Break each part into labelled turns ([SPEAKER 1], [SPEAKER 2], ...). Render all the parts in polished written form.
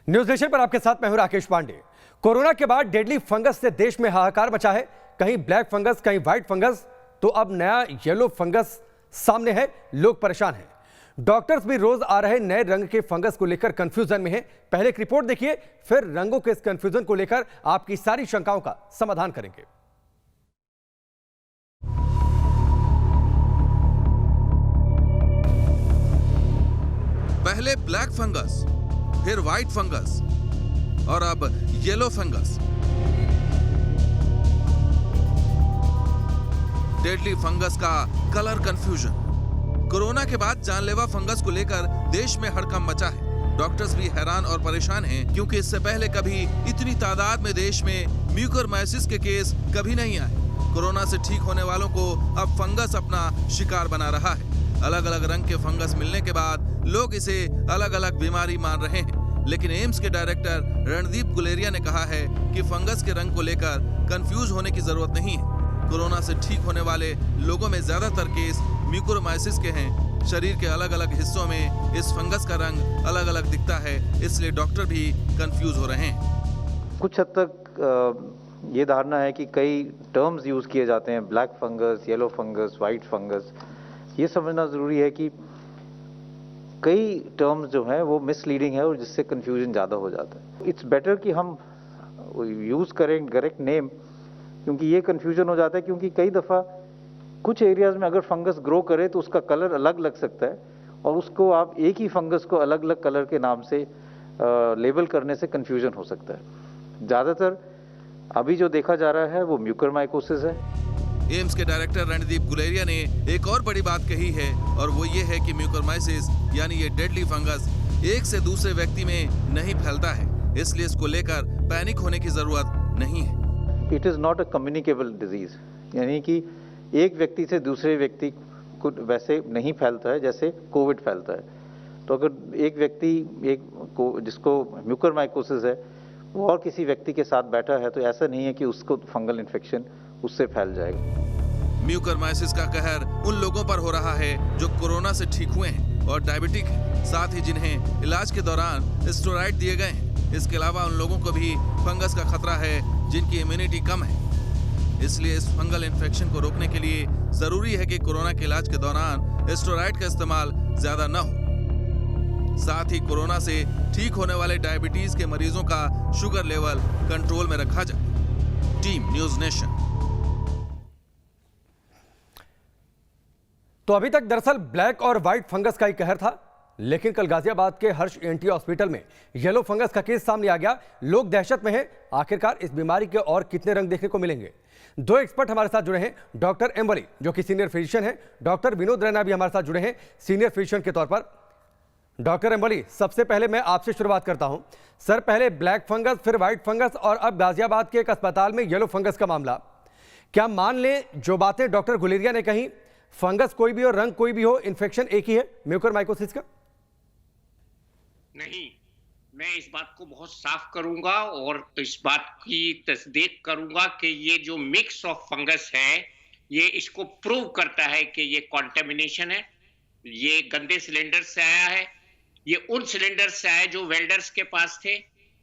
[SPEAKER 1] News nation पर आपके साथ मैं हूं राकेश पांडे। कोरोना के बाद डेडली फंगस से देश में हाहाकार मचा है। कहीं ब्लैक फंगस, कहीं व्हाइट फंगस, तो अब नया येलो फंगस सामने है। लोग परेशान हैं। डॉक्टर्स भी रोज आ रहे नए रंग के फंगस को लेकर कंफ्यूजन में हैं। पहले एक रिपोर्ट देखिए, फिर रंगों के इस कंफ्यूजन को लेकर आपकी सारी शंकाओं का समाधान करेंगे।
[SPEAKER 2] पहले ब्लैक फंगस, फिर व्हाइट फंगस और अब येलो फंगस। डेडली फंगस का कलर कंफ्यूजन। कोरोना के बाद जानलेवा फंगस को लेकर देश में हड़कंप मचा है। डॉक्टर्स भी हैरान और परेशान हैं क्योंकि इससे पहले कभी इतनी तादाद में देश में म्यूकोरमाइसिस के केस कभी नहीं आए। कोरोना से ठीक होने वालों को अब फंगस अपना शिकार बना रहा है। अलग अलग रंग के फंगस मिलने के बाद लोग इसे अलग अलग बीमारी मान रहे हैं, लेकिन एम्स के डायरेक्टर रणदीप गुलेरिया ने कहा है कि फंगस के रंग को लेकर कंफ्यूज होने की जरूरत नहीं है। कोरोना से ठीक होने वाले लोगों में ज्यादातर केस म्यूकोरमाइसिस के हैं। शरीर के अलग अलग हिस्सों में इस फंगस का रंग अलग अलग दिखता है, इसलिए डॉक्टर भी कंफ्यूज हो रहे हैं।
[SPEAKER 3] कुछ हद तक ये धारणा है कि कई टर्म्स यूज किए जाते हैं, black fungus, yellow fungus, white fungus. ये समझना जरूरी है कि कई टर्म्स जो हैं वो मिसलीडिंग है और जिससे कंफ्यूजन ज़्यादा हो जाता है। इट्स बेटर कि हम यूज़ करें करेक्ट नेम, क्योंकि ये कंफ्यूजन हो जाता है क्योंकि कई दफ़ा कुछ एरियाज में अगर फंगस ग्रो करे तो उसका कलर अलग लग सकता है और उसको आप एक ही फंगस को अलग अलग कलर के नाम से लेबल करने से कंफ्यूजन हो सकता है। ज़्यादातर अभी जो देखा जा रहा है वो म्यूकोरमाइकोसिस है।
[SPEAKER 2] एम्स के डायरेक्टर रणदीप गुलेरिया ने एक और बड़ी बात कही है और वो ये है कि म्यूकोरमाइसिस यानी ये डेडली फंगस एक से दूसरे व्यक्ति में नहीं फैलता है, इसलिए इसको लेकर पैनिक होने की जरूरत नहीं है।
[SPEAKER 3] It is not a communicable disease, यानी कि एक व्यक्ति से दूसरे व्यक्ति को वैसे नहीं फैलता है जैसे कोविड फैलता है। तो अगर एक व्यक्ति जिसको म्यूकोरमाइकोसिस है वो और किसी व्यक्ति के साथ बैठा है तो ऐसा नहीं है कि उसको फंगल इन्फेक्शन उससे फैल जाएगा।
[SPEAKER 2] म्यूकोरमाइसिस का कहर उन लोगों पर हो रहा है जो कोरोना से ठीक हुए हैं और डायबिटिक हैं, साथ ही जिन्हें इलाज के दौरान स्टेरॉइड दिए गए हैं। इसके अलावा उन लोगों को भी फंगस का खतरा है जिनकी इम्यूनिटी कम है। इसलिए इस फंगल इन्फेक्शन को रोकने के लिए जरूरी है कि कोरोना के इलाज के दौरान स्टेरॉइड का इस्तेमाल ज्यादा न हो। साथ ही कोरोना से ठीक होने वाले डायबिटीज के मरीजों का शुगर लेवल कंट्रोल में रखा जाए। Team news nation.
[SPEAKER 1] तो अभी तक दरअसल ब्लैक और व्हाइट फंगस का ही कहर था, लेकिन कल गाजियाबाद के हर्ष एनटी हॉस्पिटल में येलो फंगस का केस सामने आ गया। लोग दहशत में हैं। आखिरकार इस बीमारी के और कितने रंग देखने को मिलेंगे? दो एक्सपर्ट हमारे साथ जुड़े हैं। डॉक्टर एम वली जो कि सीनियर फिजिशियन है, डॉक्टर विनोद रैना भी हमारे साथ जुड़े हैं सीनियर फिजिशियन के तौर पर। डॉक्टर एम वली, सबसे पहले मैं आपसे शुरुआत करता हूं। सर, पहले ब्लैक फंगस, फिर व्हाइट फंगस और अब गाजियाबाद के एक अस्पताल में येलो फंगस का मामला। क्या मान लें जो बातें डॉक्टर गुलेरिया ने कही, फंगस कोई भी हो, रंग कोई भी हो, इन्फेक्शन एक ही है म्यूकोरमाइकोसिस का?
[SPEAKER 4] नहीं, मैं इस बात को बहुत साफ करूंगा और इस बात की तस्दीक करूंगा कि ये जो मिक्स ऑफ फंगस है ये इसको प्रूव करता है कि ये कॉन्टेमिनेशन है। ये गंदे सिलेंडर से आया है। ये उन सिलेंडर से आया जो वेल्डर्स के पास थे,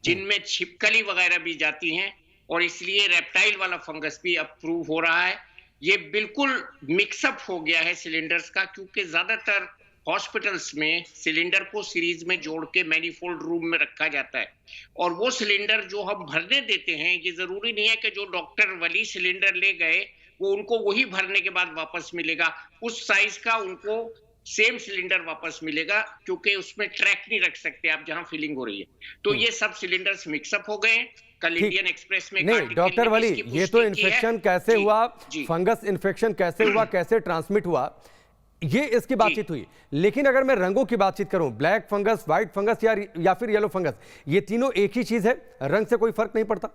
[SPEAKER 4] जिनमें छिपकली वगैरह भी जाती हैं, और इसलिए रेप्टाइल वाला फंगस भी अब प्रूव हो रहा है। ये बिल्कुल मिक्सअप हो गया है सिलेंडर्स का, क्योंकि ज्यादातर हॉस्पिटल्स में सिलेंडर को सीरीज में जोड़ के मैनीफोल्ड रूम में रखा जाता है, और वो सिलेंडर जो हम भरने देते हैं, ये जरूरी नहीं है कि जो डॉक्टर वली सिलेंडर ले गए वो उनको वही भरने के बाद वापस मिलेगा। उस साइज का उनको सेम सिलेंडर वापस मिलेगा, क्योंकि उसमें ट्रैक नहीं रख सकते आप जहां फिलिंग हो रही है। तो ये सब सिलेंडर्स मिक्सअप हो गए। कल इंडियन एक्सप्रेस में
[SPEAKER 1] नहीं डॉक्टर वली, ये तो इन्फेक्शन कैसे हुआ, फंगस इन्फेक्शन कैसे हुआ, कैसे ट्रांसमिट हुआ, ये इसकी बातचीत हुई। लेकिन अगर मैं रंगों की बातचीत करूं, ब्लैक फंगस, व्हाइट फंगस या फिर येलो फंगस, ये तीनों एक ही चीज है, रंग से कोई फर्क नहीं पड़ता?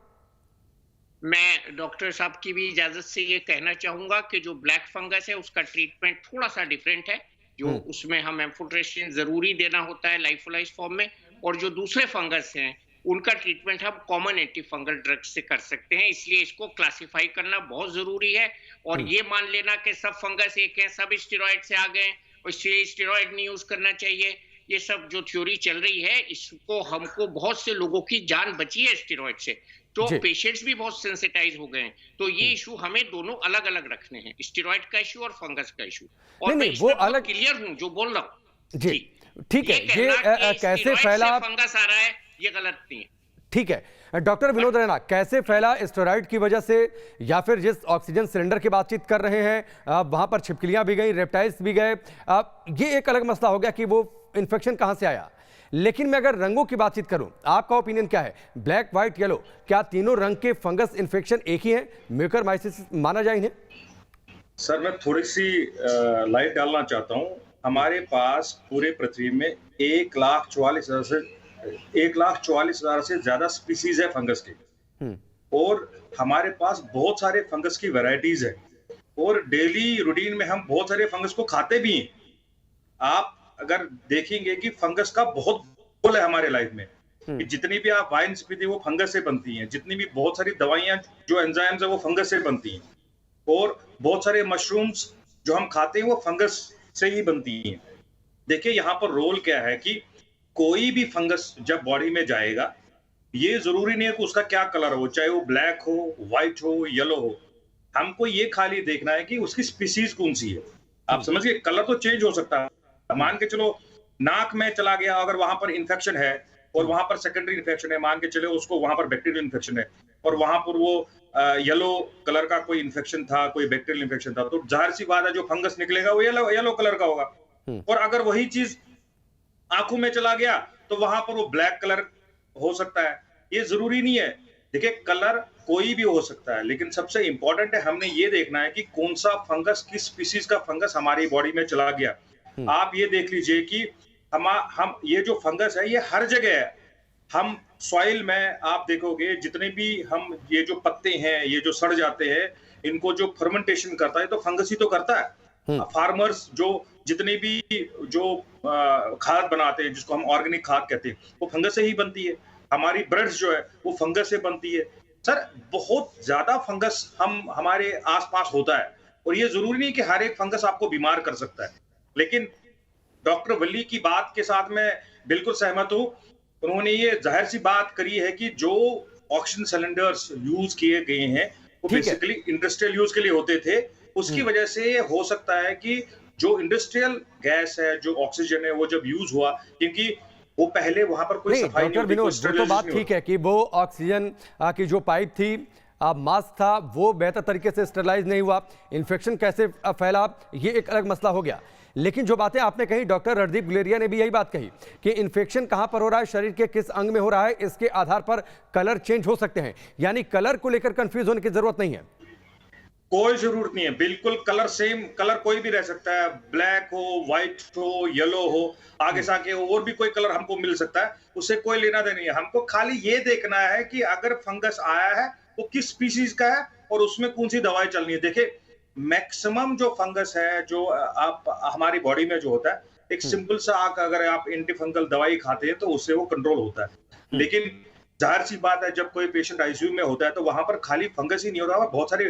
[SPEAKER 4] मैं डॉक्टर साहब की भी इजाजत से ये कहना चाहूंगा कि जो ब्लैक फंगस है उसका ट्रीटमेंट थोड़ा सा डिफरेंट है। जो उसमें हम एम्फोट्रेसिन जरूरी देना होता है लाइफोलाइज फॉर्म में, और जो दूसरे फंगस हैं उनका ट्रीटमेंट हम कॉमन एंटी फंगल ड्रग्स से कर सकते हैं। इसलिए इसको क्लासिफाई करना बहुत जरूरी है। और ये मान लेना कि सब फंगस एक है, सब स्टेरॉइड से आ गए और इसलिए स्टेरॉइड नहीं यूज करना चाहिए, ये सब जो थ्योरी चल रही है, इसको हमको बहुत से लोगों की जान बची है स्टेरॉइड से, तो पेशेंट्स भी बहुत सेंसिटाइज हो गए हैं। तो ये इशू हमें दोनों अलग अलग रखने हैं, स्टेरॉइड का इशू और फंगस का इशू। और मैं
[SPEAKER 1] वो अलग
[SPEAKER 4] क्लियर हूँ जो बोल रहा हूँ
[SPEAKER 1] जी, ठीक है। ये कैसे फैला,
[SPEAKER 4] फंगस आ रहा है, ये गलत नहीं है।
[SPEAKER 1] ठीक है डॉक्टर विनोद रैना, कैसे फैला स्टेरॉइड की वजह से, या फिर जिस ऑक्सीजन सिलेंडर की बातचीत कर रहे हैं वहां पर छिपकलियां भी गई, रेप्टाइल्स भी गए, ये एक अलग मसला हो गया कि वो इन्फेक्शन कहां से आया। लेकिन मैं अगर रंगों की बातचीत करूं, आपका ओपिनियन क्या है? ब्लैक, व्हाइट, येलो, क्या तीनों रंग के फंगस इन्फेक्शन एक ही है? म्यूकरमाइसिस माना जाए इन्हें?
[SPEAKER 5] सर मैं थोड़ी सी लाइट डालना चाहता हूं। हमारे पास पूरे पृथ्वी में 1,44,000 से ज्यादा स्पीसीज है फंगस के, और हमारे पास बहुत सारे फंगस की वैरायटीज है, और डेली रूटीन में हम बहुत सारे फंगस को खाते भी हैं। आप अगर देखेंगे कि फंगस का बहुत रोल है हमारे लाइफ में, कि जितनी भी आप वाइन्स पीते हैं वो फंगस से बनती हैं, जितनी भी बहुत सारी दवाइयां जो एंजाइम्स है वो फंगस से बनती हैं, और बहुत सारे मशरूम्स जो हम खाते हैं वो फंगस से ही बनती हैं। देखिए यहाँ पर रोल क्या है कि कोई भी फंगस जब बॉडी में जाएगा, ये जरूरी नहीं है कि उसका क्या कलर हो, चाहे वो ब्लैक हो, व्हाइट हो, येलो हो, हमको ये खाली देखना है कि उसकी स्पीसीज कौन सी है। आप समझिए, कलर तो चेंज हो सकता है। मान के चलो नाक में चला गया, अगर वहां पर इन्फेक्शन है और वहां पर सेकेंडरी इन्फेक्शन है, मान के चले उसको वहां पर बैक्टीरियल इन्फेक्शन है, और वहां पर वो येलो कलर का कोई इन्फेक्शन था, कोई बैक्टीरियल इन्फेक्शन था, तो जाहिर सी बात है जो फंगस निकलेगा वो येलो कलर का होगा। और अगर वही चीज आंखों में चला गया तो वहां पर वो ब्लैक कलर हो सकता है। ये जरूरी नहीं है। देखिए कलर कोई भी हो सकता है, लेकिन सबसे इंपॉर्टेंट है हमने ये देखना है कि कौन सा फंगस, किस स्पीसीज का फंगस हमारी बॉडी में चला गया। आप ये देख लीजिए कि हम ये जो फंगस है ये हर जगह है। हम सॉइल में आप देखोगे जितने भी हम ये जो पत्ते हैं, ये जो सड़ जाते हैं, इनको जो फर्मेंटेशन करता है तो फंगस ही तो करता है। फार्मर्स जो जितने भी जो खाद बनाते हैं, जिसको हम ऑर्गेनिक खाद कहते हैं, वो फंगस से ही बनती है। हमारी ब्रेड्स जो है वो फंगस से बनती है। सर बहुत ज्यादा फंगस हमारे आसपास होता है, और ये जरूरी नहीं कि हर एक फंगस आपको बीमार कर सकता है। लेकिन डॉक्टर वली की बात के साथ मैं बिल्कुल सहमत हूं। उन्होंने ये जाहिर सी बात करी है कि जो ऑक्सीजन सिलेंडर्स यूज किए गए हैं वो बेसिकली इंडस्ट्रियल यूज के लिए होते थे। उसकी वजह से हो सकता है कि जो इंडस्ट्रियल गैस है, जो ऑक्सीजन है, वो जब यूज हुआ, क्योंकि वो पहले वहां पर कोई सफाई नहीं होती,
[SPEAKER 1] विनोद, वो तो बात ठीक है कि वो ऑक्सीजन की जो पाइप थी, मास्क था, वो बेहतर तरीके से स्टरलाइज नहीं हुआ, इन्फेक्शन कैसे फैला, ये एक अलग मसला हो गया। लेकिन जो बातें आपने कही, डॉक्टर रणदीप गुलेरिया ने भी यही बात कही कि इन्फेक्शन कहां पर हो रहा है, शरीर के किस अंग में हो रहा है, इसके आधार पर कलर चेंज हो सकते हैं। यानी कलर को लेकर कंफ्यूज होने की जरूरत नहीं है।
[SPEAKER 5] कोई जरूरत नहीं है, बिल्कुल कलर सेम कलर कोई भी रह सकता है, ब्लैक हो, व्हाइट हो, येलो हो, आगे से आगे हो, और भी कोई कलर हमको मिल सकता है, उससे कोई लेना देना नहीं है। हमको खाली ये देखना है कि अगर फंगस आया है वो किस स्पीसीज का है और उसमें कौन सी दवाई चलनी है। देखिए मैक्सिमम जो फंगस है जो आप हमारी बॉडी में जो होता है, एक सिंपल सा अगर आप एंटी फंगल दवाई खाते हैं तो उससे वो कंट्रोल होता है। लेकिन जाहिर सी बात है जब कोई पेशेंट आईसीयू में होता है तो वहां पर खाली फंगस ही नहीं होता, बहुत सारे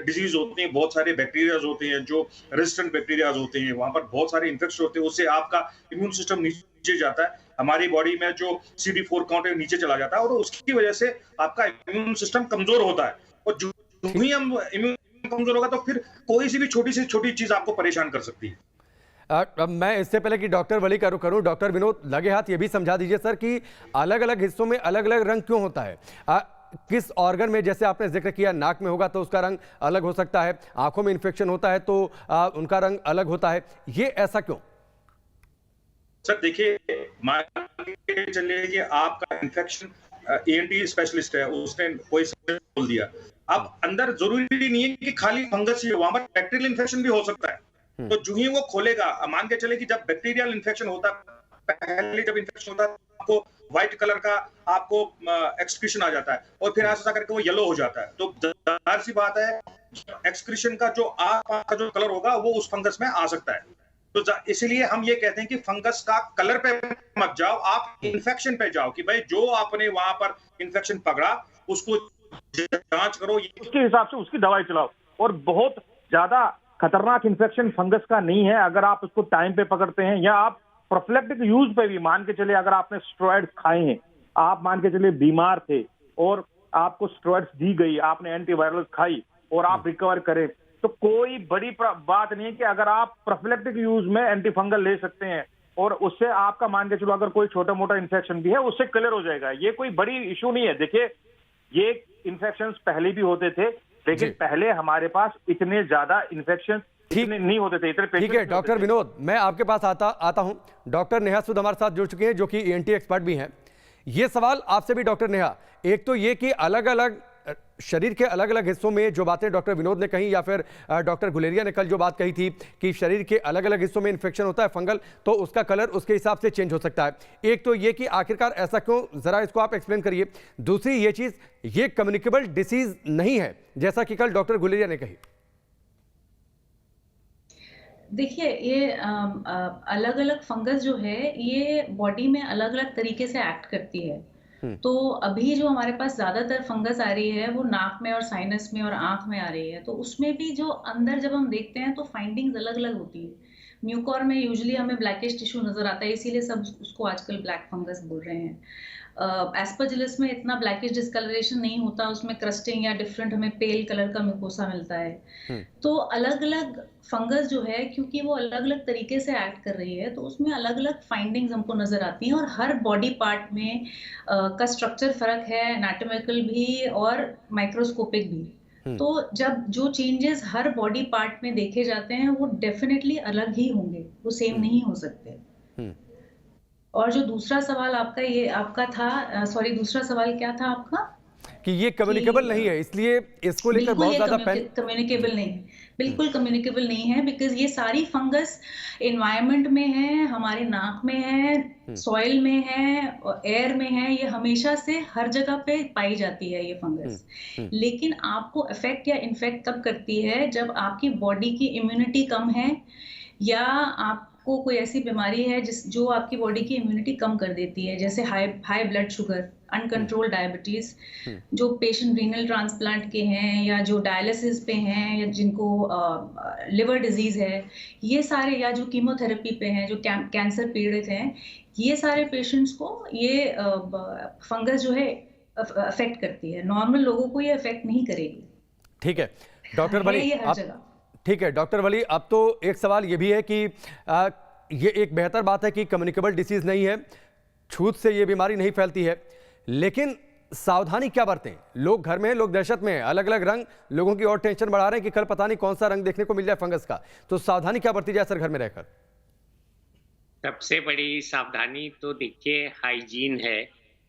[SPEAKER 5] डिजीज होते हैं, बहुत सारे बैक्टीरियाज होते हैं जो रेजिस्टेंट बैक्टीरियाज होते हैं, वहां पर बहुत सारे इन्फेक्शन होते हैं, उससे आपका इम्यून सिस्टम नीचे जाता है। हमारी बॉडी में जो CD4 काउंट है नीचे चला जाता है और उसकी वजह से आपका इम्यून सिस्टम कमजोर होता है, और जो ही हम इम्यून कमजोर होगा तो फिर कोई सी भी छोटी से छोटी चीज आपको परेशान कर सकती है।
[SPEAKER 1] अब मैं इससे पहले कि डॉक्टर वली का रुख करूं, डॉक्टर विनोद लगे हाथ ये भी समझा दीजिए सर कि अलग अलग हिस्सों में अलग अलग रंग क्यों होता है। किस ऑर्गन में, जैसे आपने जिक्र किया नाक में होगा तो उसका रंग अलग हो सकता है, आंखों में इन्फेक्शन होता है तो उनका रंग अलग होता है, ये ऐसा क्यों?
[SPEAKER 5] सर देखिए मान के चलिए कि आपका इन्फेक्शन ENT स्पेशलिस्ट है, उसने कोई बोल दिया, अब अंदर जरूरी नहीं है कि खाली फंगस ही हो, वहां पर बैक्टीरियल इन्फेक्शन भी हो सकता है। तो जो ही वो खोलेगा, मान के चले कि जब बैक्टीरियल इन्फेक्शन होता है, पहले जब इन्फेक्शन होता है आपको व्हाइट कलर का आपको एक्सक्रीशन आ जाता है और फिर ऐसा करके वो येलो हो जाता है। तो जाहिर सी बात है एक्सक्रीशन का जो आसपास का जो कलर होगा वो उस फंगस में आ सकता है। तो इसीलिए हम ये कहते हैं कि फंगस का कलर पे मत जाओ, आप इन्फेक्शन पे जाओ कि भाई जो आपने वहां पर इन्फेक्शन पकड़ा उसको जांच करो,
[SPEAKER 6] उसके हिसाब से उसकी दवाई चलाओ। और बहुत ज्यादा खतरनाक इन्फेक्शन फंगस का नहीं है अगर आप उसको टाइम पे पकड़ते हैं या आप प्रोफिलेक्टिक यूज पे भी मान के चले, अगर आपने स्टेरॉइड्स खाए हैं, आप मान के चले बीमार थे और आपको स्टेरॉइड्स दी गई, आपने एंटीवायरल खाई और आप रिकवर करें, तो कोई बड़ी बात नहीं है कि अगर आप प्रोफिलेक्टिक यूज में एंटीफंगल ले सकते हैं और उससे आपका मान के चलो अगर कोई छोटा मोटा इन्फेक्शन भी है उससे क्लियर हो जाएगा। ये कोई बड़ी इशू नहीं है। देखिए, ये इन्फेक्शन पहले भी होते थे, लेकिन पहले हमारे पास इतने ज्यादा इन्फेक्शन नहीं होते थे, इतने।
[SPEAKER 1] ठीक है डॉक्टर विनोद, मैं आपके पास आता हूं। डॉक्टर नेहा सूद हमारे साथ जुड़ चुके हैं, जो कि ENT एक्सपर्ट भी हैं। ये सवाल आपसे भी डॉक्टर नेहा, एक तो ये कि अलग अलग शरीर के अलग अलग हिस्सों में जो बातें डॉक्टर विनोद ने कही या फिर डॉक्टर गुलेरिया ने कल जो बात कही थी कि शरीर के अलग अलग हिस्सों में इन्फेक्शन होता है फंगल, तो उसका कलर उसके हिसाब से चेंज हो सकता है। एक तो ये कि आखिरकार ऐसा क्यों, जरा इसको आप एक्सप्लेन करिए। दूसरी ये चीज, ये कम्युनिकेबल डिसीज नहीं है जैसा कि कल डॉक्टर गुलेरिया ने कही।
[SPEAKER 7] देखिए, ये अलग अलग फंगस जो है ये बॉडी में अलग अलग तरीके से एक्ट करती है। तो अभी जो हमारे पास ज्यादातर फंगस आ रही है वो नाक में और साइनस में और आंख में आ रही है, तो उसमें भी जो अंदर जब हम देखते हैं तो फाइंडिंग्स अलग अलग होती है। म्यूकोर में यूजुअली हमें ब्लैकिश टिश्यू नजर आता है, इसीलिए सब उसको आजकल ब्लैक फंगस बोल रहे हैं। एस्परजिलस में इतना ब्लैकिश डिस्कलरेशन नहीं होता, उसमें क्रस्टिंग या डिफरेंट हमें पेल कलर का म्यूकोसा मिलता है। तो अलग अलग फंगस जो है, क्योंकि वो अलग अलग तरीके से एक्ट कर रही है, तो उसमें अलग अलग फाइंडिंग्स हमको नजर आती हैं और हर बॉडी पार्ट में का स्ट्रक्चर फर्क है, एनाटॉमिकल भी और माइक्रोस्कोपिक भी। तो जब जो चेंजेस हर बॉडी पार्ट में देखे जाते हैं वो डेफिनेटली अलग ही होंगे, वो सेम नहीं हो सकते। और जो दूसरा सवाल आपका था, सॉरी, दूसरा सवाल क्या था आपका?
[SPEAKER 1] कि ये कम्युनिकेबल नहीं है, इसलिए इसको लेकर बहुत ज्यादा
[SPEAKER 7] कम्युनिकेबल नहीं है, बिल्कुल कम्युनिकेबल नहीं है, बिकॉज ये सारी फंगस एनवायरनमेंट में है, हमारे नाक में है, सॉइल में है, एयर में है, ये हमेशा से हर जगह पे पाई जाती है ये फंगस। लेकिन आपको इफेक्ट या इन्फेक्ट कब करती है? जब आपकी बॉडी की इम्यूनिटी कम है या आपको कोई ऐसी बीमारी है जो आपकी बॉडी की इम्यूनिटी कम कर देती है, जैसे high blood sugar, uncontrol diabetes, जो पेशेंट रीनल ट्रांसप्लांट के हैं या जो डायलिसिस पे हैं या जिनको लिवर डिजीज है, ये सारे, या जो कीमोथेरेपी पे हैं, जो कैंसर पीड़ित हैं, ये सारे पेशेंट्स को ये फंगस जो है अफेक्ट करती है। नॉर्मल लोगों को ये अफेक्ट नहीं करेगी।
[SPEAKER 1] ठीक है डॉक्टर वली, ठीक है डॉक्टर वली, अब तो एक सवाल ये भी है कि ये एक बेहतर बात है कि कम्युनिकेबल डिसीज नहीं है, छूत से ये बीमारी नहीं फैलती है, लेकिन सावधानी क्या बरतें? लोग घर में हैं, लोग दहशत में हैं, अलग अलग रंग लोगों की और टेंशन बढ़ा रहे हैं कि कल पता नहीं कौन सा रंग देखने को मिल जाए फंगस का, तो सावधानी क्या बरती जाए सर घर में रहकर?
[SPEAKER 4] सबसे बड़ी सावधानी तो देखिए हाइजीन है,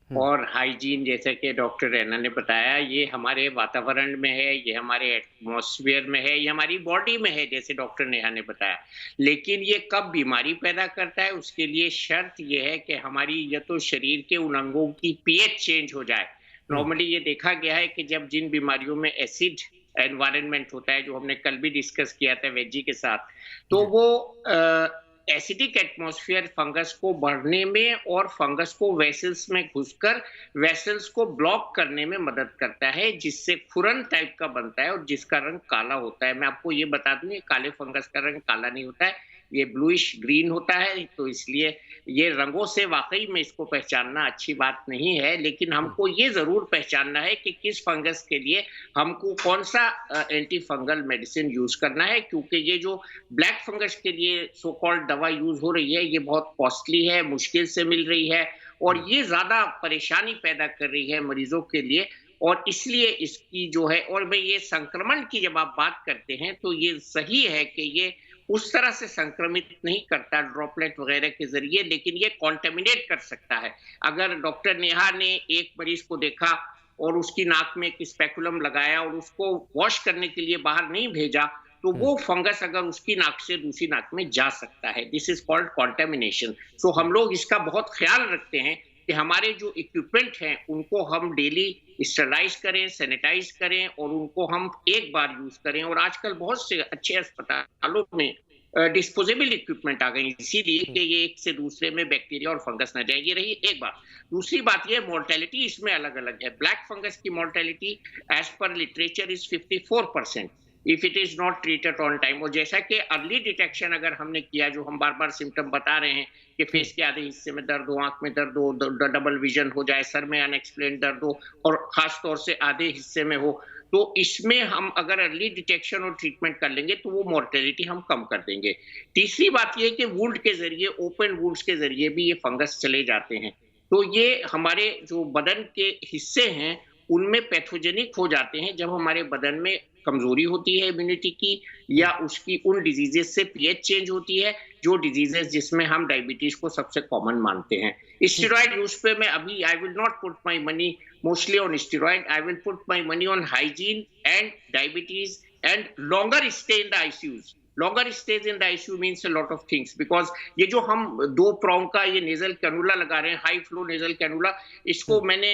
[SPEAKER 4] और हाइजीन जैसे कि डॉक्टर रैना ने बताया, ये हमारे वातावरण में है, ये हमारे एटमॉस्फेयर में है, ये हमारी बॉडी में है, जैसे डॉक्टर नेहा ने बताया। लेकिन ये कब बीमारी पैदा करता है, उसके लिए शर्त ये है कि हमारी या तो शरीर के उन अंगों की पीएच चेंज हो जाए। नॉर्मली ये देखा गया है कि जब जिन बीमारियों में एसिड एनवायरनमेंट होता है, जो हमने कल भी डिस्कस किया था वेजी के साथ, तो वो एसिडिक एटमॉस्फेयर फंगस को बढ़ने में और फंगस को वेसल्स में घुसकर वेसल्स को ब्लॉक करने में मदद करता है, जिससे खुरन टाइप का बनता है और जिसका रंग काला होता है। मैं आपको ये बता दूं, ये काले फंगस का रंग काला नहीं होता है, ये ब्लूइश ग्रीन होता है। तो इसलिए ये रंगों से वाकई में इसको पहचानना अच्छी बात नहीं है, लेकिन हमको ये जरूर पहचानना है कि किस फंगस के लिए हमको कौन सा एंटी फंगल मेडिसिन यूज करना है, क्योंकि ये जो ब्लैक फंगस के लिए सो कॉल्ड दवा यूज हो रही है, ये बहुत कॉस्टली है, मुश्किल से मिल रही है और ये ज्यादा परेशानी पैदा कर रही है मरीजों के लिए। और इसलिए इसकी जो है, और मैं ये संक्रमण की जब आप बात करते हैं तो ये सही है कि ये उस तरह से संक्रमित नहीं करता ड्रॉपलेट वगैरह के जरिए, लेकिन ये कॉन्टेमिनेट कर सकता है। अगर डॉक्टर नेहा ने एक मरीज को देखा और उसकी नाक में एक स्पेकुलम लगाया और उसको वॉश करने के लिए बाहर नहीं भेजा, तो वो फंगस अगर उसकी नाक से दूसरी नाक में जा सकता है। This is called contamination. So हम लोग इसका बहुत ख्याल रखते हैं कि हमारे जो इक्विपमेंट हैं उनको हम डेली स्टरलाइज करें, सैनिटाइज करें और उनको हम एक बार यूज करें। और आजकल बहुत से अच्छे अस्पतालों में डिस्पोजेबल इक्विपमेंट आ गए, इसीलिए कि ये एक से दूसरे में बैक्टीरिया और फंगस न जाए। ये रही एक बात। दूसरी बात ये, मोर्टेलिटी इसमें अलग अलग है। ब्लैक फंगस की mortality as per literature is 54%, if it is not treated on time. और जैसा कि अर्ली डिटेक्शन अगर हमने किया, जो हम बार बार सिम्टम बता रहे हैं कि फेस के आधे हिस्से में दर्द हो, आंख में दर्द हो, डबल विजन हो जाए, सर में अनएक्सप्लेन दर्द हो और खास तौर से आधे हिस्से में हो, तो इसमें हम अगर अर्ली डिटेक्शन और ट्रीटमेंट कर लेंगे तो वो मोर्टेलिटी हम कम कर देंगे। तीसरी बात ये कि वुंड के जरिए, ओपन वुंड्स के जरिए भी ये फंगस चले जाते हैं, तो ये हमारे जो बदन के हिस्से हैं उनमें पैथोजेनिक हो जाते हैं जब हमारे बदन में कमजोरी होती है इम्यूनिटी की, या उसकी उन डिजीजेस से पीएच चेंज होती है, जो डिजीजेस जिसमें हम डायबिटीज को सबसे कॉमन मानते हैं। स्टेरॉइड यूज पे मैं अभी I will not put my money mostly on steroid, I will put my money on hygiene and diabetes and longer stay in the ICUs. Longer stage in the ICU means a lot of things, because ये जो हम 2 prong का ये nasal cannula लगा रहे हैं, high flow nasal cannula, इसको मैंने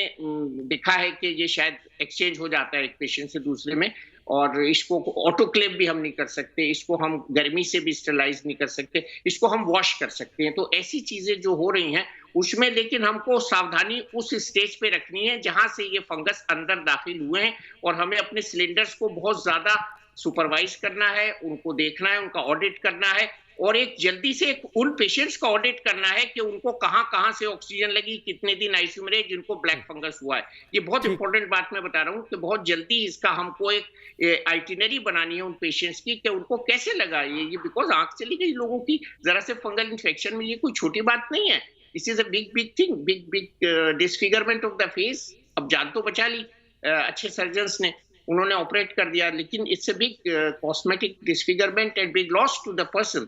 [SPEAKER 4] देखा है कि ये शायद एक्सचेंज हो जाता है एक पेशेंट से दूसरे में, और इसको ऑटोक्लेव भी हम नहीं कर सकते, इसको हम गर्मी से भी स्टरलाइज नहीं कर सकते, इसको हम वॉश कर सकते हैं। तो ऐसी चीजें जो हो रही हैं उसमें, लेकिन हमको सावधानी उस स्टेज पे रखनी है जहां से ये फंगस अंदर दाखिल हुए हैं, और हमें अपने सिलेंडर्स को बहुत ज्यादा सुपरवाइज करना है, उनको देखना है, उनका ऑडिट करना है, और एक जल्दी से उन पेशेंट्स का ऑडिट करना है कि उनको कहां से ऑक्सीजन लगी, कितने दिन आईसीयू में रहे जिनको ब्लैक फंगस हुआ है। ये बहुत इंपॉर्टेंट बात मैं बता रहा हूँ कि बहुत जल्दी इसका हमको एक आइटिनरी बनानी है उन पेशेंट्स की कि उनको कैसे लगा ये बिकॉज आंख चली गई लोगों की जरा से फंगल इन्फेक्शन में, ये कोई छोटी बात नहीं है। This is a big thing, big disfigurement of the face. अब जान तो बचा ली अच्छे सर्जन्स ने, उन्होंने ऑपरेट कर दिया, लेकिन it's a big cosmetic disfigurement and big loss to the person.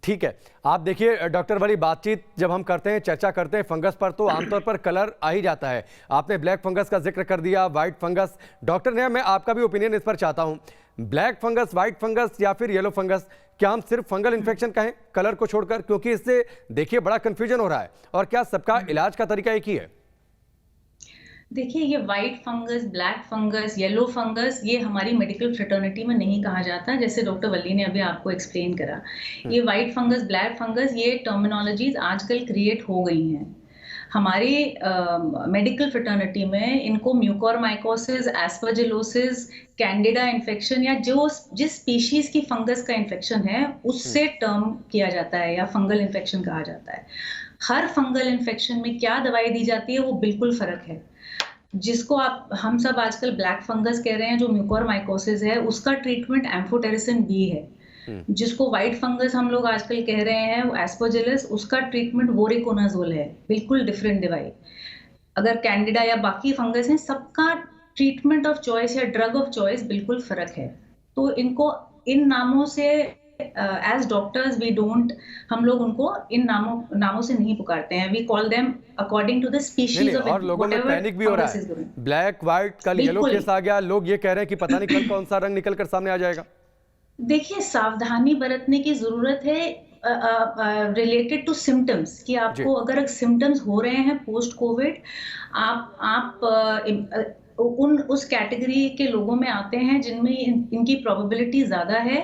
[SPEAKER 1] ठीक है, आप देखिए डॉक्टर वाली बातचीत जब हम करते हैं, चर्चा करते हैं फंगस पर, तो आमतौर पर कलर आ ही जाता है। आपने ब्लैक फंगस का जिक्र कर दिया, व्हाइट फंगस। डॉक्टर ने, मैं आपका भी ओपिनियन इस पर चाहता हूं, ब्लैक फंगस, व्हाइट फंगस या फिर येलो फंगस, क्या हम सिर्फ फंगल इन्फेक्शन कहें कलर को छोड़कर? क्योंकि इससे देखिए बड़ा कंफ्यूजन हो रहा है, और क्या सबका इलाज का तरीका एक ही है?
[SPEAKER 7] देखिए, ये white fungus, black fungus, yellow fungus, ये हमारी मेडिकल फ्रेटर्निटी में नहीं कहा जाता, जैसे डॉक्टर वल्ली ने अभी आपको एक्सप्लेन करा। ये व्हाइट फंगस, ब्लैक फंगस, ये टर्मिनोलॉजीज आजकल क्रिएट हो गई हैं। हमारी मेडिकल फ्रेटर्निटी में इनको म्यूकोरमाइकोसिस, एस्परजिलोसिस, कैंडिडा इन्फेक्शन, या जिस स्पीशीज की फंगस का इन्फेक्शन है उससे टर्म किया जाता है या फंगल इन्फेक्शन कहा जाता है। हर फंगल इन्फेक्शन में क्या दवाई दी जाती है वो बिल्कुल फर्क है। जिसको हम सब आजकल ब्लैक फंगस कह रहे हैं, जो म्यूकोरमाइकोसिस है, उसका ट्रीटमेंट एम्फोटेरिसिन बी है। जिसको व्हाइट फंगस हम लोग आजकल कह रहे हैं, वो एस्परजिलस, उसका ट्रीटमेंट वोरिकोनाजोल है, बिल्कुल डिफरेंट दवाई। अगर कैंडिडा या बाकी फंगस हैं, सबका ट्रीटमेंट ऑफ चॉइस या ड्रग ऑफ चॉइस बिल्कुल फर्क है। तो इनको इन नामों से एज डॉक्टर्स वी डोंट, हम लोग उनको इन नामों से नहीं पुकारते हैं। We call them according to the species of,
[SPEAKER 1] और लोगों में पैनिक भी हो रहा है, ब्लैक व्हाइट, कल येलो केस आ गया, लोग ये कह रहे हैं कि पता नहीं कल कौन सा रंग निकल कर सामने आ जाएगा।
[SPEAKER 7] देखिए, सावधानी बरतने की जरूरत है रिलेटेड टू सिम्टम्स, कि आपको अगर सिम्टम्स हो रहे हैं पोस्ट कोविड, आप उस कैटेगरी के लोगों में आते हैं जिनमें इनकी प्रोबेबिलिटी ज्यादा है,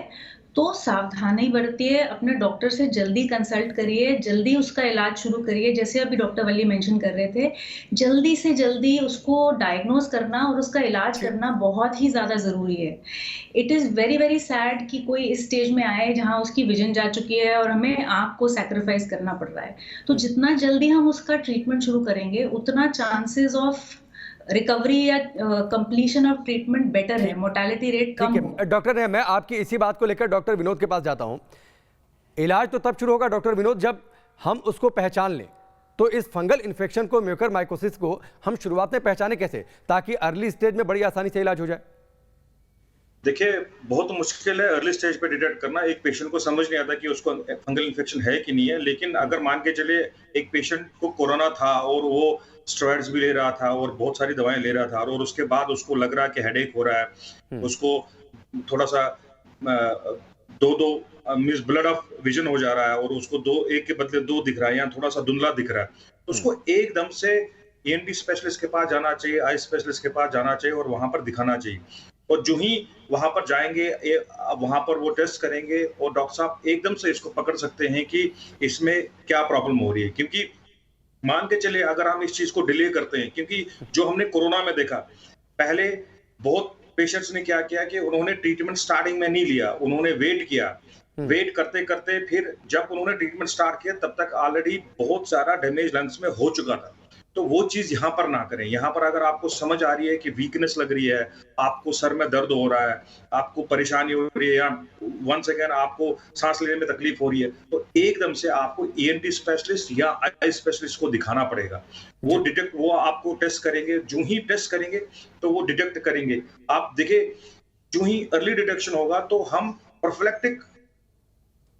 [SPEAKER 7] तो सावधानी बरतिए, अपने डॉक्टर से जल्दी कंसल्ट करिए, जल्दी उसका इलाज शुरू करिए। जैसे अभी डॉक्टर वल्ली मेंशन कर रहे थे, जल्दी से जल्दी उसको डायग्नोज करना और उसका इलाज करना बहुत ही ज़्यादा ज़रूरी है। It is very very sad कि कोई इस स्टेज में आए जहां उसकी विजन जा चुकी है और हमें आँख को सैक्रिफाइस करना पड़ रहा है। तो जितना जल्दी हम उसका ट्रीटमेंट शुरू करेंगे, उतना चांसेस ऑफ रिकवरी या कंप्लीशन ऑफ ट्रीटमेंट बेटर है, मोर्टेलिटी रेट कम है।
[SPEAKER 1] डॉक्टर ने, मैं आपकी इसी बात को लेकर डॉक्टर विनोद के पास जाता हूं। इलाज तो तब शुरू होगा डॉक्टर विनोद जब हम उसको पहचान लें। तो इस फंगल इन्फेक्शन को, म्यूकोरमाइकोसिस को हम शुरुआत में पहचाने कैसे, ताकि अर्ली स्टेज में बड़ी आसानी से इलाज हो जाए?
[SPEAKER 5] देखिए, बहुत मुश्किल है अर्ली स्टेज पे डिटेक्ट करना। एक पेशेंट को समझ नहीं आता कि उसको फंगल इन्फेक्शन है कि नहीं है, लेकिन अगर मान के चले एक पेशेंट को कोरोना था और वो स्टेरॉइड्स भी ले रहा था और बहुत सारी दवाएं ले रहा था, और उसके बाद उसको लग रहा है कि हेडेक हो रहा है, उसको थोड़ा सा दो मिस ब्लड ऑफ विजन हो जा रहा है, और उसको एक के बदले 2 दिख रहा है या थोड़ा सा धुंधला दिख रहा है, तो उसको एकदम से ENT स्पेशलिस्ट के पास जाना चाहिए, आई स्पेशलिस्ट के पास जाना चाहिए और वहां पर दिखाना चाहिए। और जो ही वहां पर जाएंगे, वहां पर वो टेस्ट करेंगे और डॉक्टर साहब एकदम से इसको पकड़ सकते हैं कि इसमें क्या प्रॉब्लम हो रही है। क्योंकि मान के चले अगर हम इस चीज को डिले करते हैं, क्योंकि जो हमने कोरोना में देखा, पहले बहुत पेशेंट्स ने क्या किया कि उन्होंने ट्रीटमेंट स्टार्टिंग में नहीं लिया, उन्होंने वेट किया। वेट करते करते फिर जब उन्होंने ट्रीटमेंट स्टार्ट किया तब तक ऑलरेडी बहुत सारा डैमेज लंग्स में हो चुका था। तो वो चीज यहाँ पर ना करें। यहाँ पर अगर आपको समझ आ रही है कि वीकनेस लग रही है, आपको सर में दर्द हो रहा है, आपको परेशानी हो रही है, या वंस अगेन आपको सांस लेने में तकलीफ हो रही है, तो एकदम से आपको ENT स्पेशलिस्ट या आई स्पेशलिस्ट को दिखाना पड़ेगा। वो आपको टेस्ट करेंगे, जो ही टेस्ट करेंगे तो वो डिटेक्ट करेंगे। आप देखिए, जो ही अर्ली डिटेक्शन होगा तो हम प्रोफिलैक्टिक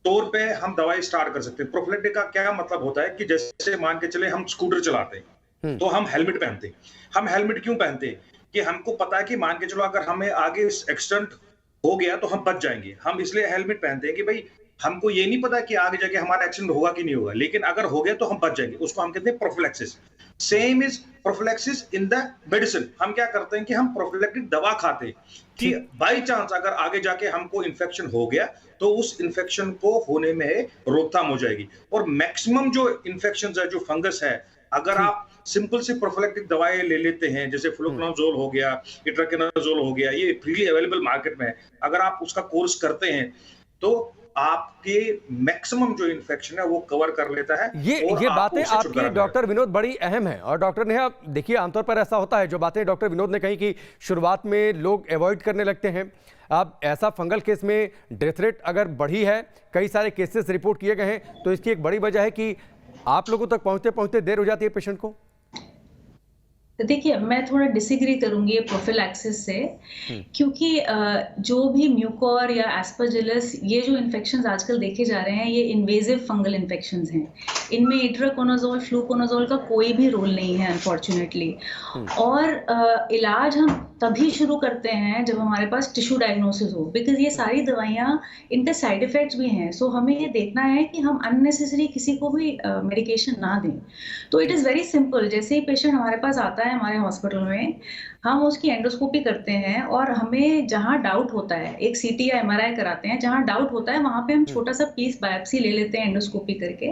[SPEAKER 5] तौर पे हम दवाई स्टार्ट कर सकते हैं। प्रोफिलैक्टिक का क्या मतलब होता है कि जैसे मान के चले हम स्कूटर चलाते हैं तो हम हेलमेट पहनते हैं। हम हेलमेट क्यों पहनते हैं? कि हमको पता है कि मान के चलो अगर हमें आगे एक्सीडेंट हो गया तो हम बच जाएंगे। हम इसलिए हेलमेट पहनते हैं कि भाई हमको ये नहीं पता कि आगे जाके हमारा एक्सीडेंट होगा कि नहीं होगा, लेकिन अगर हो गया तो हम बच जाएंगे। उसको हम कहते हैं prophylaxis. Same is prophylaxis in the medicine. हम क्या करते हैं कि हम प्रोफिलैक्टिक दवा खाते हैं कि बाई चांस अगर आगे जाके हमको इन्फेक्शन हो गया तो उस इन्फेक्शन को होने में रोकथाम हो जाएगी। और मैक्सिमम जो इन्फेक्शन है, जो फंगस है, अगर आप सिंपल से प्रोफिलैक्टिक दवाएं ले लेते हैं, जैसे फ्लुकोनाजोल हो गया, इट्राकेनाजोल हो गया, ये फ्रीली अवेलेबल मार्केट में है, अगर आप उसका कोर्स करते हैं तो आपके मैक्सिमम जो इन्फेक्शन है वो कवर कर लेता है।
[SPEAKER 1] ये बातें आपकी डॉक्टर विनोद बड़ी अहम है। और डॉक्टर नेहा, देखिए आमतौर पर ऐसा होता है, जो बातें डॉक्टर विनोद ने कही कि शुरुआत में लोग अवॉइड करने लगते हैं। अब ऐसा फंगल केस में डेथ रेट अगर बढ़ी है, कई सारे केसेस रिपोर्ट किए गए हैं, तो इसकी एक बड़ी वजह है कि आप लोगों तक पहुंचते पहुंचते देर हो जाती है पेशेंट को।
[SPEAKER 7] देखिए, मैं थोड़ा डिसएग्री करूंगी ये प्रोफिलैक्सिस से, क्योंकि जो भी म्यूकोर या एस्परजिलस, ये जो इन्फेक्शंस आजकल देखे जा रहे हैं, ये इन्वेजिव फंगल इन्फेक्शंस हैं। इनमें इट्राकोनाजोल, फ्लूकोनाजोल का कोई भी रोल नहीं है अनफॉर्चुनेटली। और इलाज हम तभी शुरू करते हैं जब हमारे पास टिश्यू डायग्नोसिस हो, बिकॉज ये सारी दवाइयाँ, इनके साइड इफेक्ट्स भी हैं। सो हमें ये देखना है कि हम अननेसेसरी किसी को भी मेडिकेशन ना दें। तो इट इज़ वेरी सिंपल। जैसे ही पेशेंट हमारे पास आता है हमारे हॉस्पिटल में, हम उसकी एंडोस्कोपी करते हैं और हमें जहां डाउट होता है, एक CT या MRI कराते हैं, जहां डाउट होता है वहां पे हम छोटा सा पीस बायोप्सी ले लेते हैं एंडोस्कोपी करके,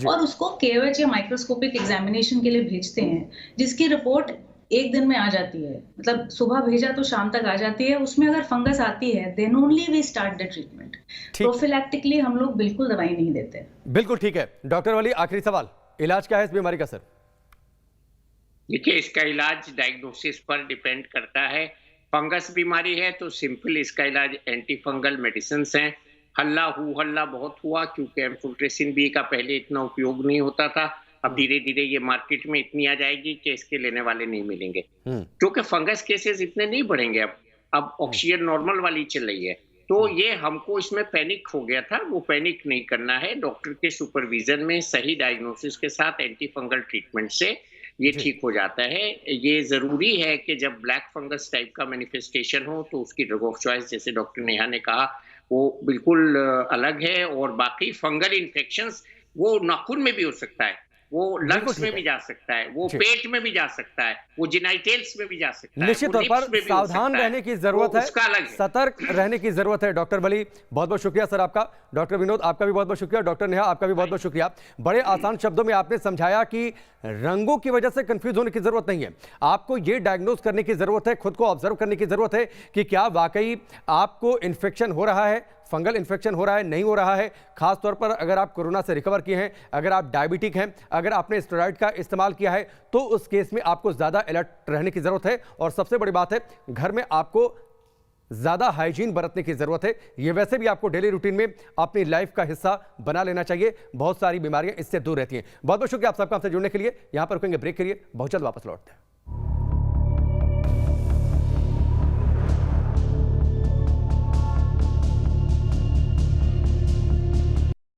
[SPEAKER 7] और उसको KOH या माइक्रोस्कोपिक एग्जामिनेशन के लिए भेजते हैं, जिसकी रिपोर्ट एक दिन में आ जाती है। मतलब सुबह भेजा तो शाम तक आ जाती है। उसमें अगर फंगस आती है, then only we start the treatment. Prophylactically हम लोग बिल्कुल दवाई नहीं देते।
[SPEAKER 1] बिल्कुल ठीक है। डॉक्टर वली, आखिरी सवाल, इलाज क्या है इस बीमारी का सर?
[SPEAKER 4] देखिए, इसका इलाज डायग्नोसिस पर डिपेंड करता है। फंगस बीमारी है तो सिंपल इसका इलाज एंटी फंगल मेडिसिन हैं। हल्ला बहुत हुआ क्योंकि एम्फोटेरेसिन बी का पहले इतना उपयोग नहीं होता था। अब धीरे धीरे ये मार्केट में इतनी आ जाएगी कि इसके लेने वाले नहीं मिलेंगे, क्योंकि फंगस केसेस इतने नहीं बढ़ेंगे। अब ऑक्सीजन नॉर्मल वाली चल रही है, तो ये हमको इसमें पैनिक हो गया था। वो पैनिक नहीं करना है। डॉक्टर के सुपरविजन में सही डायग्नोसिस के साथ एंटी फंगल ट्रीटमेंट से ये ठीक हो जाता है। ये जरूरी है कि जब ब्लैक फंगस टाइप का मैनिफेस्टेशन हो तो उसकी ड्रग ऑफ चॉइस, जैसे डॉक्टर नेहा ने कहा, वो बिल्कुल अलग है। और बाकी फंगल इन्फेक्शंस वो नाखून में भी हो सकता है, वो लंग्स में भी जा सकता है, वो पेट में भी जा सकता है, वो जिनाइटल्स में भी जा सकता है।
[SPEAKER 1] निश्चित तौर पर सावधान रहने की जरूरत है, सतर्क रहने की जरूरत है। डॉक्टर वली, बहुत बहुत शुक्रिया सर आपका। डॉक्टर विनोद, आपका भी बहुत बहुत शुक्रिया। डॉक्टर नेहा, आपका भी बहुत बहुत शुक्रिया। बड़े आसान शब्दों में आपने समझाया कि रंगों की वजह से कंफ्यूज होने की जरूरत नहीं है। आपको ये डायग्नोज करने की जरूरत है, खुद को ऑब्जर्व करने की जरूरत है कि क्या वाकई आपको इन्फेक्शन हो रहा है, फंगल इन्फेक्शन हो रहा है, नहीं हो रहा है। खास तौर पर अगर आप कोरोना से रिकवर किए हैं, अगर आप डायबिटिक हैं, अगर आपने स्टेरॉइड का इस्तेमाल किया है, तो उस केस में आपको ज़्यादा अलर्ट रहने की ज़रूरत है। और सबसे बड़ी बात है, घर में आपको ज़्यादा हाइजीन बरतने की ज़रूरत है। ये वैसे भी आपको डेली रूटीन में अपनी लाइफ का हिस्सा बना लेना चाहिए। बहुत सारी बीमारियां इससे दूर रहती हैं। बहुत बहुत शुक्रिया आप सबका हमसे जुड़ने के लिए। यहाँ पर रुकेंगे ब्रेक के लिए, बहुत जल्द वापस लौटते हैं।